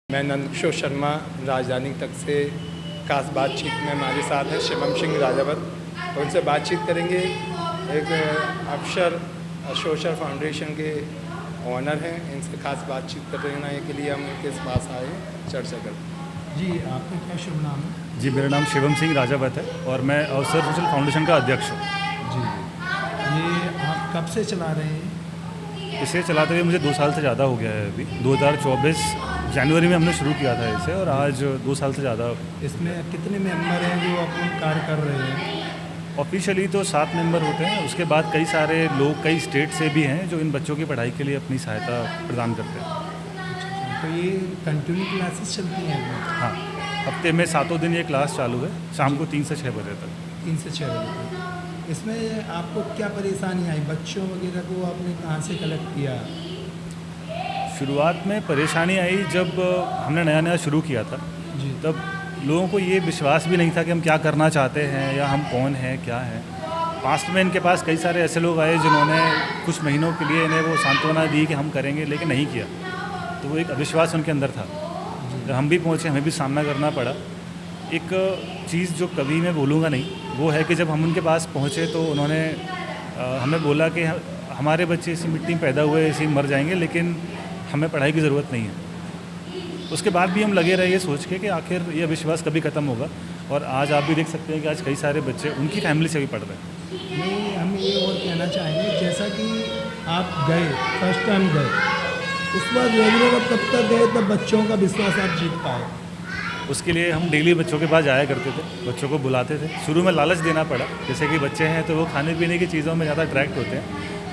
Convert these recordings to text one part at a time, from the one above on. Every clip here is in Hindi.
मैं नंदकिशोर शर्मा राजधानी तक से खास बातचीत में हमारे साथ हैं शिवम सिंह राजावत। उनसे बातचीत करेंगे। एक अफसर सोशल फाउंडेशन के ओनर हैं, इनसे खास बातचीत करने के लिए हम इनके पास आए चर्चा कर। जी, आपका क्या शुभ नाम है? जी, मेरा नाम शिवम सिंह राजावत है और मैं अवसर सोशल फाउंडेशन का अध्यक्ष हूँ। जी, ये आप कब से चला रहे हैं? इसे चलाते हुए मुझे 2 साल से ज़्यादा हो गया है। अभी 2024 जनवरी में हमने शुरू किया था इसे और आज 2 साल से ज़्यादा। इसमें कितने मेंबर हैं जो अपना कार्य कर रहे हैं? ऑफिशियली तो 7 मेंबर होते हैं, उसके बाद कई सारे लोग कई स्टेट से भी हैं जो इन बच्चों की पढ़ाई के लिए अपनी सहायता प्रदान करते हैं। तो ये कंटिन्यू क्लासेस चलती हैं? हाँ, हफ्ते में 7 दिन ये क्लास चालू है, शाम को 3 से 6 बजे तक। 3 से 6 बजे तक। इसमें आपको क्या परेशानी आई? बच्चों वगैरह को आपने कहाँ से कलेक्ट किया? शुरुआत में परेशानी आई जब हमने नया शुरू किया था। जी, तब लोगों को ये विश्वास भी नहीं था कि हम क्या करना चाहते हैं या हम कौन हैं, क्या हैं। पास्ट में इनके पास कई सारे ऐसे लोग आए जिन्होंने कुछ महीनों के लिए इन्हें वो सांत्वना दी कि हम करेंगे, लेकिन नहीं किया। तो वो एक अविश्वास उनके अंदर था। जब हम भी पहुँचे, हमें भी सामना करना पड़ा। एक चीज़ जो कभी मैं भूलूंगा नहीं, वो है कि जब हम उनके पास पहुँचे तो उन्होंने हमें बोला कि हमारे बच्चे इसी मिट्टी में पैदा हुए, इसी मर जाएंगे, लेकिन हमें पढ़ाई की ज़रूरत नहीं है। उसके बाद भी हम लगे रहे ये सोच के कि आखिर ये विश्वास कभी ख़त्म होगा। और आज आप भी देख सकते हैं कि आज कई सारे बच्चे उनकी फैमिली से भी पढ़ रहे हैं। नहीं, हम ये और कहना चाहेंगे, जैसा कि आप गए, फर्स्ट टाइम गए, उस बाद रेगुलर अब कब तक गए तब बच्चों का विश्वास आप जीत पाए? उसके लिए हम डेली बच्चों के पास जाया करते थे, बच्चों को बुलाते थे। शुरू में लालच देना पड़ा, जैसे कि बच्चे हैं तो वो खाने पीने की चीज़ों में ज़्यादा अट्रैक्ट होते हैं,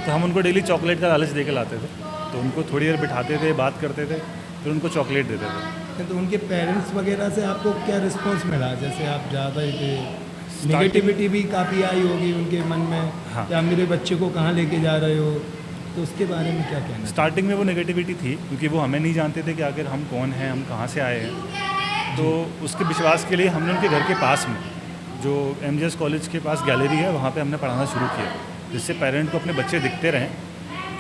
तो हम उनको डेली चॉकलेट का लालच दे के लाते थे। तो उनको थोड़ी देर बिठाते थे, बात करते थे, फिर उनको चॉकलेट देते थे। तो उनके पेरेंट्स वगैरह से आपको क्या रिस्पांस मिला? जैसे आप ज़्यादा ही थे, नेगेटिविटी भी काफ़ी आई होगी उनके मन में। हाँ। या मेरे बच्चे को कहाँ लेके जा रहे हो, तो उसके बारे में क्या कहना? स्टार्टिंग में वो नेगेटिविटी थी, क्योंकि वो हमें नहीं जानते थे कि आखिर हम कौन हैं, हम कहाँ से आए हैं। तो उसके विश्वास के लिए हमने उनके घर के पास में जो MGS कॉलेज के पास गैलरी है, वहाँ पे हमने पढ़ाना शुरू किया, जिससे पेरेंट को अपने बच्चे दिखते रहें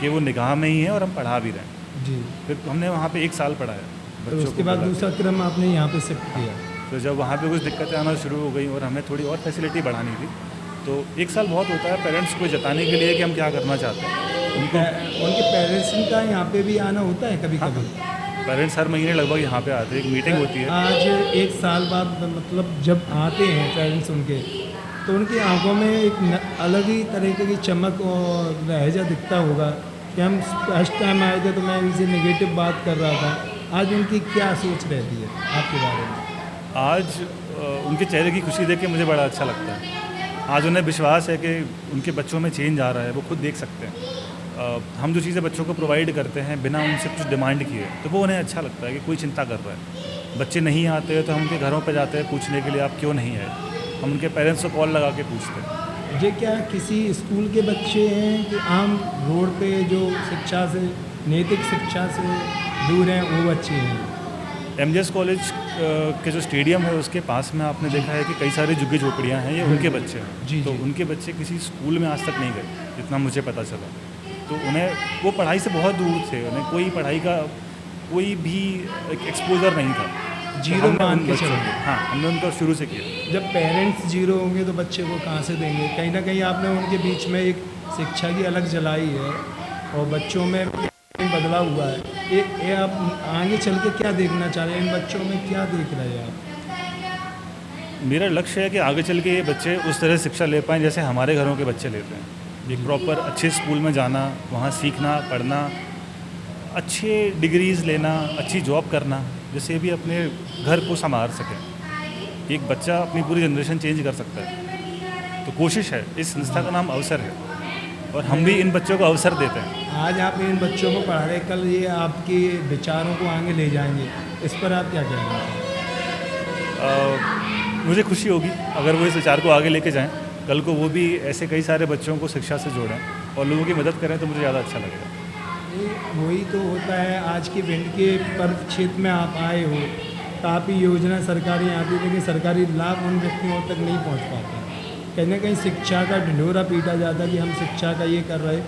कि वो निगाह में ही है और हम पढ़ा भी रहे हैं। जी, फिर हमने वहाँ पे 1 साल पढ़ाया तो बच्चों उसके को बाद बुला के। दूसरा क्रम आपने यहाँ पे शिफ्ट किया? तो जब वहाँ पे कुछ दिक्कतें आना शुरू हो गई और हमें थोड़ी और फैसिलिटी बढ़ानी थी, तो 1 साल बहुत होता है पेरेंट्स को जताने के लिए कि हम क्या करना चाहते हैं। उनके पेरेंट्स का यहाँ पे भी आना होता है कभी कभी? पेरेंट्स हर महीने लगभग यहाँ पे आते हैं, एक मीटिंग होती है। आज 1 साल बाद मतलब जब आते हैं पेरेंट्स उनके, तो उनकी आंखों में एक अलग ही तरीके की चमक और लहजा दिखता होगा कि हम फर्स्ट टाइम आए थे तो मैं इनसे नेगेटिव बात कर रहा था। आज उनकी क्या सोच रहती है आपके बारे में? आज उनके चेहरे की खुशी देख के मुझे बड़ा अच्छा लगता है। आज उन्हें विश्वास है कि उनके बच्चों में चेंज आ रहा है, वो खुद देख सकते हैं। हम जो चीज़ें बच्चों को प्रोवाइड करते हैं बिना उनसे कुछ डिमांड किए, तो वो उन्हें अच्छा लगता है कि कोई चिंता कर रहा है। बच्चे नहीं आते तो हम उनके घरों पर जाते हैं पूछने के लिए, आप क्यों नहीं आए। हम उनके पेरेंट्स को कॉल लगा के पूछते हैं। ये क्या किसी स्कूल के बच्चे हैं कि आम रोड पे जो शिक्षा से, नैतिक शिक्षा से दूर हैं, वो बच्चे हैं? MGS कॉलेज के जो स्टेडियम है उसके पास में आपने देखा है कि कई सारी झुग्गी झोपड़ियाँ हैं, ये उनके बच्चे हैं। जी, तो जी। उनके बच्चे किसी स्कूल में आज तक नहीं गए, जितना मुझे पता चला। तो उन्हें वो पढ़ाई से बहुत दूर थे, उन्हें कोई पढ़ाई का कोई भी एक्सपोजर नहीं था। जीरो हमने मान उन के बच्चों चलो। को- हाँ, हमने उनको शुरू से किया। जब पेरेंट्स जीरो होंगे तो बच्चे को कहाँ से देंगे? कहीं ना कहीं आपने उनके बीच में एक शिक्षा की अलग जलाई है और बच्चों में बदलाव हुआ है। ये आप आगे चल के क्या देखना चाह रहे हैं? इन बच्चों में क्या देख रहे हैं आप? मेरा लक्ष्य है कि आगे चल के ये बच्चे उस तरह शिक्षा ले पाएँ जैसे हमारे घरों के बच्चे लेते हैं। एक प्रॉपर अच्छे स्कूल में जाना, वहाँ सीखना, पढ़ना, अच्छे डिग्रीज़ लेना, अच्छी जॉब करना, जिससे भी अपने घर को संभाल सकें। एक बच्चा अपनी पूरी जनरेशन चेंज कर सकता है। तो कोशिश है, इस संस्था का नाम अवसर है और हम भी इन बच्चों को अवसर देते हैं। आज आप इन बच्चों को पढ़ा रहे, कल ये आपके विचारों को आगे ले जाएंगे, इस पर आप क्या कहेंगे? मुझे खुशी होगी अगर वो इस विचार को आगे लेके जाएं, कल को वो भी ऐसे कई सारे बच्चों को शिक्षा से जोड़ें और लोगों की मदद करें, तो मुझे ज़्यादा अच्छा लगेगा। वही तो होता है। आज के भिंड के पर्व क्षेत्र में आप आए हो, काफ़ी योजना सरकारी आती है, लेकिन सरकारी लाभ उन व्यक्तियों तक नहीं पहुंच पाता। कहीं ना कहीं शिक्षा का ढिंढोरा पीटा जाता है कि हम शिक्षा का ये कर रहे।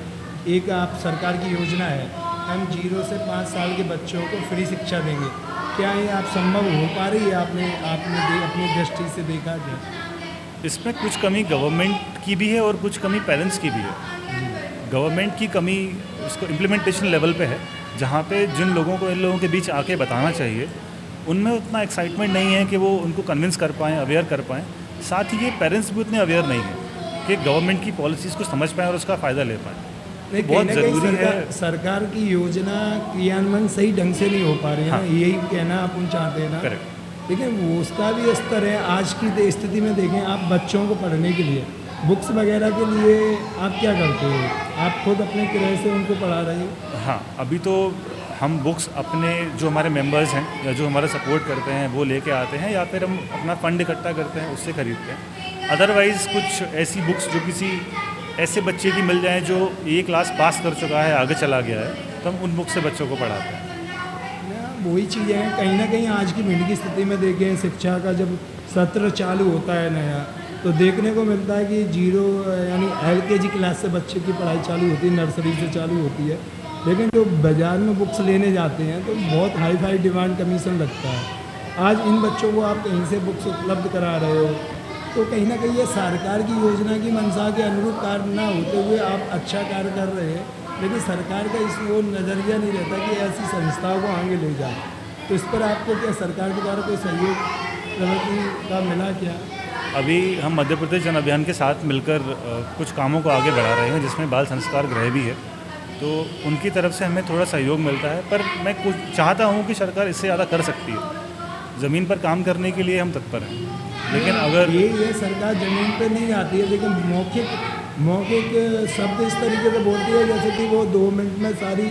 एक आप सरकार की योजना है, हम 0 से 5 साल के बच्चों को फ्री शिक्षा देंगे। क्या ये आप संभव हो पा रही है? आपने अपनी दृष्टि से देखा क्या? इसमें कुछ कमी गवर्नमेंट की भी है और कुछ कमी पेरेंट्स की भी है। गवर्नमेंट की कमी उसको इम्प्लीमेंटेशन लेवल पे है, जहाँ पे जिन लोगों को इन लोगों के बीच आके बताना चाहिए उनमें उतना एक्साइटमेंट नहीं है कि वो उनको कन्विंस कर पाएँ, अवेयर कर पाएँ। साथ ही ये पेरेंट्स भी उतने अवेयर नहीं हैं कि गवर्नमेंट की पॉलिसीज़ को समझ पाएँ और उसका फ़ायदा ले पाएँ। नहीं, बहुत कहीं ना कहीं ज़रूरी है। सरकार की योजना क्रियान्वयन सही ढंग से नहीं हो पा रही है हाँ। ना, यही कहना अपन चाहते हैं ना। करेक्ट। लेकिन वो उसका भी स्तर है। आज की स्थिति में देखें, आप बच्चों को पढ़ने के लिए बुक्स वगैरह के लिए आप क्या करते हो? आप खुद अपने किराए से उनको पढ़ा रहे हो? हाँ, अभी तो हम बुक्स अपने जो हमारे मेंबर्स हैं या जो हमारा सपोर्ट करते हैं वो लेके आते हैं, या फिर हम अपना फ़ंड इकट्ठा करते हैं उससे ख़रीदते हैं। अदरवाइज़ कुछ ऐसी बुक्स जो किसी ऐसे बच्चे की मिल जाएँ जो ये क्लास पास कर चुका है, आगे चला गया है, तो हम उन बुक से बच्चों को पढ़ाते हैं। वही चीज़ें हैं, कहीं ना कहीं आज की मिनट की स्थिति में देखें, शिक्षा का जब सत्र चालू होता है नया, तो देखने को मिलता है कि जीरो यानी LKG क्लास से बच्चे की पढ़ाई चालू होती है, नर्सरी से चालू होती है। लेकिन जो बाज़ार में बुक्स लेने जाते हैं तो बहुत हाई फाई डिमांड कमीशन लगता है। आज इन बच्चों को आप कहीं से बुक्स उपलब्ध करा रहे हो, तो कहीं ना कहीं ये सरकार की योजना की मंशा के अनुरूप कार्य ना होते हुए आप अच्छा कार्य कर रहे हैं, लेकिन सरकार का इस वो नज़रिया नहीं रहता कि ऐसी संस्थाओं को आगे ले जाए। तो इस पर आपको क्या सरकार के द्वारा कोई सहयोग प्रगति का मिला क्या? अभी हम मध्य प्रदेश जन अभियान के साथ मिलकर कुछ कामों को आगे बढ़ा रहे हैं, जिसमें बाल संस्कार गृह भी है, तो उनकी तरफ से हमें थोड़ा सहयोग मिलता है। पर मैं कुछ चाहता हूँ कि सरकार इससे ज़्यादा कर सकती है। ज़मीन पर काम करने के लिए हम तत्पर हैं, लेकिन अगर ये सरकार ज़मीन पे नहीं आती है, लेकिन मौखिक शब्द इस तरीके से बोलती है जैसे कि वो 2 मिनट में सारी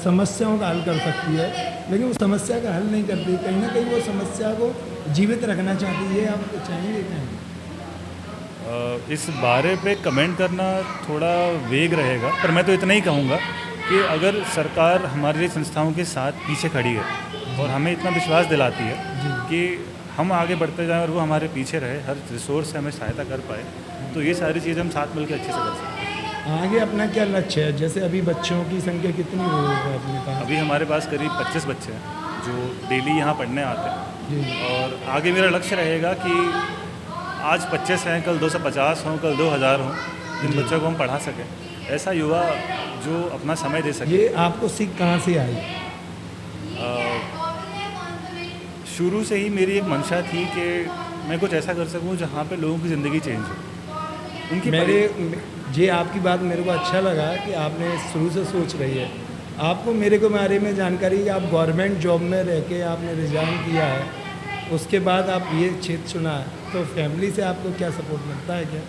समस्याओं का हल कर सकती है, लेकिन वो समस्या का हल नहीं करती। कहीं ना कहीं वो समस्या को जीवित रखना चाहती है। आप चाहेंगे क्या? इस बारे पे कमेंट करना थोड़ा वेग रहेगा, पर मैं तो इतना ही कहूँगा कि अगर सरकार हमारी संस्थाओं के साथ पीछे खड़ी है और हमें इतना विश्वास दिलाती है कि हम आगे बढ़ते जाएं और वो हमारे पीछे रहे, हर रिसोर्स से हमें सहायता कर पाए, तो ये सारी चीज़ें हम साथ मिलकर अच्छे से कर सकते हैं। आगे अपना क्या लक्ष्य है? जैसे अभी बच्चों की संख्या कितनी हो है अपने पास? अभी हमारे पास करीब 25 बच्चे हैं जो डेली यहाँ पढ़ने आते हैं, जी। और आगे मेरा लक्ष्य रहेगा कि आज 25 हैं, कल 250 हों, कल 2000 हों, जिन बच्चों को हम पढ़ा सकें। ऐसा युवा जो अपना समय दे सके। ये आपको सीख कहाँ से आई? शुरू से ही मेरी एक मंशा थी कि मैं कुछ ऐसा कर सकूं जहाँ पे लोगों की ज़िंदगी चेंज हो। उनकी ये आपकी बात मेरे को अच्छा लगा कि आपने शुरू से सोच रही है। आपको मेरे को बारे में जानकारी है कि आप गवर्नमेंट जॉब में रह के आपने रिज़ाइन किया है, उसके बाद आप ये क्षेत्र चुना है, तो फैमिली से आपको क्या सपोर्ट मिलता है क्या?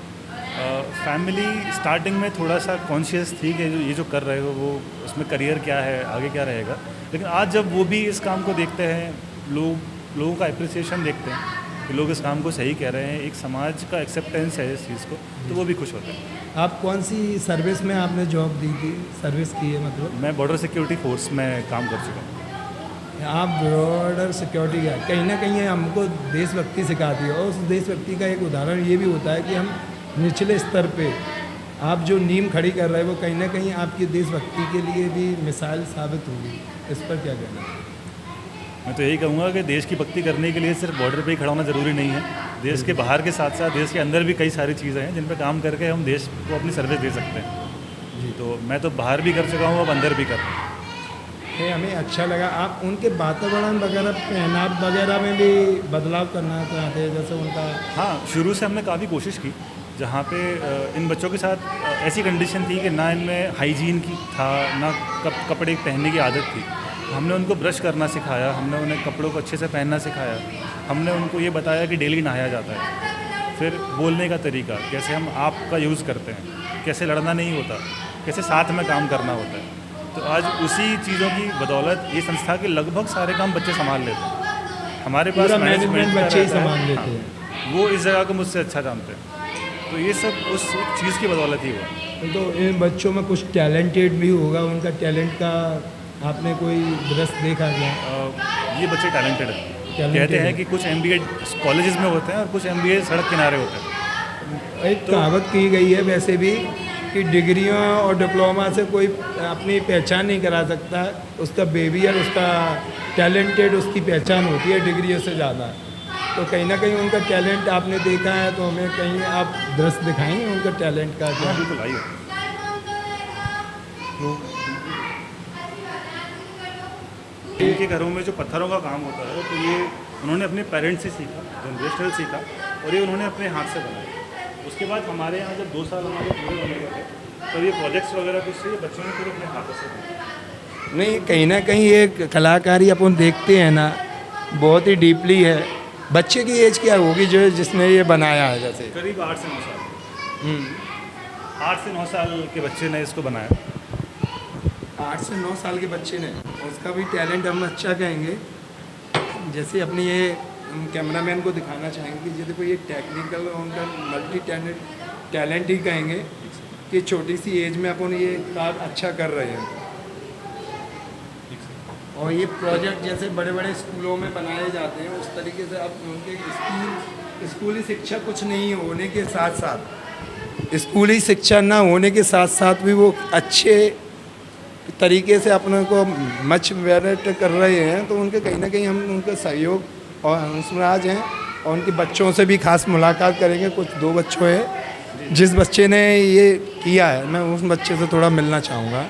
फैमिली स्टार्टिंग में थोड़ा सा कॉन्शियस थी कि ये जो कर रहे हो वो उसमें करियर क्या है, आगे क्या रहेगा, लेकिन आज जब वो भी इस काम को देखते हैं, लोगों का अप्रिसिएशन देखते हैं कि लोग इस काम को सही कह रहे हैं, एक समाज का एक्सेप्टेंस है इस चीज़ को, तो वो भी खुश होते हैं। आप कौन सी सर्विस में आपने जॉब दी थी, सर्विस की है मतलब? मैं बॉर्डर सिक्योरिटी फोर्स में काम कर चुका हूँ। आप बॉर्डर सिक्योरिटी का कहीं ना कहीं हमको देशभक्ति सिखाती है, और उस देशभक्ति का एक उदाहरण ये भी होता है कि हम निचले स्तर पे आप जो नींव खड़ी कर रहे हैं वो कहीं ना कहीं आपकी देशभक्ति के लिए भी मिसाल साबित होगी। इस पर क्या कहना है? मैं तो यही कहूँगा कि देश की भक्ति करने के लिए सिर्फ बॉर्डर पे ही खड़ा होना ज़रूरी नहीं है। देश के बाहर के साथ साथ देश के अंदर भी कई सारी चीज़ें हैं जिन पे काम करके हम देश को अपनी सर्विस दे सकते हैं। जी, तो मैं तो बाहर भी कर चुका हूँ, अब अंदर भी कर रहा हूँ। हमें अच्छा लगा। आप उनके वातावरण वगैरह, पहनाव वगैरह में भी बदलाव करना चाहते हैं, जैसे उनका? हाँ, शुरू से हमने काफ़ी कोशिश की, जहाँ पे इन बच्चों के साथ ऐसी कंडीशन थी कि ना इनमें हाइजीन की था, ना कपड़े पहनने की आदत थी। हमने उनको ब्रश करना सिखाया, हमने उन्हें कपड़ों को अच्छे से पहनना सिखाया, हमने उनको ये बताया कि डेली नहाया जाता है। फिर बोलने का तरीका, कैसे हम आप का यूज़ करते हैं, कैसे लड़ना नहीं होता, कैसे साथ में काम करना होता है। तो आज उसी चीज़ों की बदौलत ये संस्था के लगभग सारे काम बच्चे संभाल लेते हैं। हमारे पास मैनेजमेंट बच्चे ही संभाल लेते हैं। वो इस जगह को मुझसे अच्छा जानते हैं, तो ये सब उस चीज़ की बदौलत ही हुआ। तो इन बच्चों में कुछ टैलेंटेड भी होगा, उनका टैलेंट का आपने कोई दृश्य देखा क्या? ये बच्चे टैलेंटेड हैं। कहते हैं कि कुछ MBA कॉलेजेस में होते हैं और कुछ MBA सड़क किनारे होते हैं। एक कहावत की गई है वैसे भी कि डिग्रियों और डिप्लोमा से कोई अपनी पहचान नहीं करा सकता है। उसका बिहेवियर, उसका टैलेंटेड उसकी पहचान होती है डिग्रियों से ज़्यादा। तो कहीं ना कहीं उनका टैलेंट आपने देखा है, तो हमें कहीं आप दृश्य दिखाएंगे उनका टैलेंट का क्या? बिल्कुल आइए। इनके घरों में जो पत्थरों का काम होता है तो ये उन्होंने अपने पेरेंट्स से सीखा, जनरेशनल सीखा, और ये उन्होंने अपने हाथ से बनाया। उसके बाद हमारे यहाँ जब 2 साल हमारे पूरे होने लगे तो ये प्रोजेक्ट्स वगैरह कुछ से ये बच्चों ने पूरे अपने हाथों से बनाया। नहीं, कहीं ना कहीं ये कलाकारी अपन देखते हैं ना, बहुत ही डीपली है। बच्चे की एज क्या होगी जो जिसने ये बनाया है? जैसे करीब 8 से 9 साल 8 से 9 साल के बच्चे ने इसको बनाया। 8 से 9 साल के बच्चे ने, उसका भी टैलेंट हम अच्छा कहेंगे। जैसे अपनी ये हम कैमरामैन को दिखाना चाहेंगे कि जैसे कोई ये टेक्निकल उनका मल्टी टैलेंट ही कहेंगे कि छोटी सी एज में अपन ये काम अच्छा कर रहे हैं। और ये प्रोजेक्ट जैसे बड़े बड़े स्कूलों में बनाए जाते हैं, उस तरीके से अब उनके स्कूली शिक्षा कुछ नहीं होने के साथ साथ, स्कूली शिक्षा ना होने के साथ साथ भी वो अच्छे तरीके से अपने को मच मेहनत कर रहे हैं। तो उनके कहीं ना कहीं हम उनका सहयोग और हंसराज हैं, और उनके बच्चों से भी खास मुलाकात करेंगे। कुछ 2 बच्चों हैं, जिस बच्चे ने ये किया है मैं उस बच्चे से थोड़ा मिलना चाहूँगा।